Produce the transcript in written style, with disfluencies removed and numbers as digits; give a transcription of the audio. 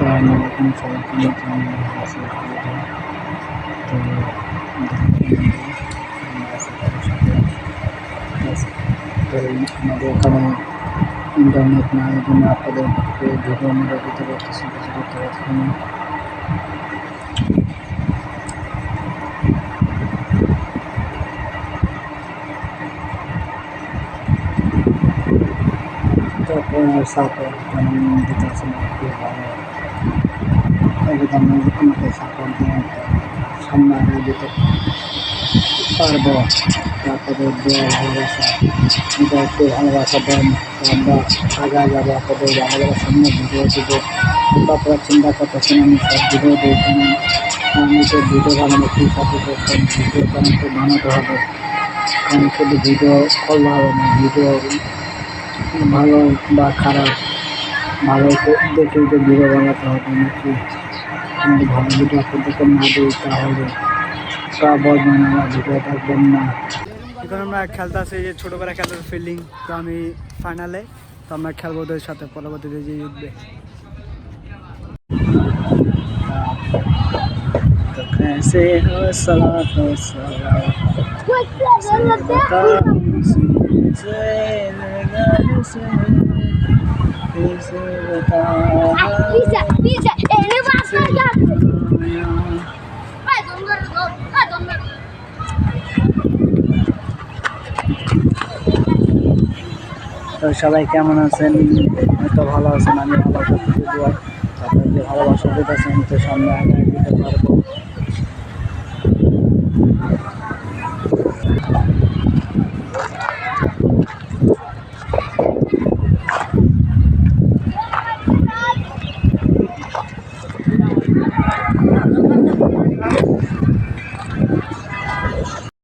আসসালামাইকুম সবাইকে নতুন আছি তো আমাদের এখানে ইন্টারনেট না এই জন্য আপনাদেরকে ভিডিও আমরা দিতে পারতেছি কিছু করতে পারছি না। তারপর সাপোর্ট দিতে আছে না খুব ভালো আমাকে সাপোর্ট দিয়ে সামনে আগে যেতে পারবো। তারপরে দেওয়া ভালোবাসা এটা একটু ভালোবাসা দেন আমরা আগে যাবো আপনাদের ভালোবাসার সামনে ভিডিও দেবো। আপনারা চিন্তা করতেছেন আমি সব ভিডিও দেখবেন আমি তো ভিডিও বানানো খুব সাপোর্ট করতাম ভিডিও বানাতে বানাতে হবে কারণ শুধু ভিডিও করলে হবে না ভিডিও ভালো বা খারাপ ভালো দেখে তো ভিডিও বানাতে হবে নাকি আমি ভালো ভিডিও আপনাদেরকে না দিই তাহলে তা বলবেন আমার ভিডিও দেখবেন না। এখন আমরা খেলতেছি যে ছোটোবেলা খেলার ফিল্ডিং তো আমি ফাইনালে তো আমরা খেলবো ওদের সাথে পরবর্তীতে যে জিতবে। तो कैसे हो सला तो सला তো সবাই কেমন আছেন? হয়তো ভালো আছেন, আমি ভালো আছি। আপনার যে ভালোবাসা দিতেছেন তো সামনে আগে দিতে পারবো।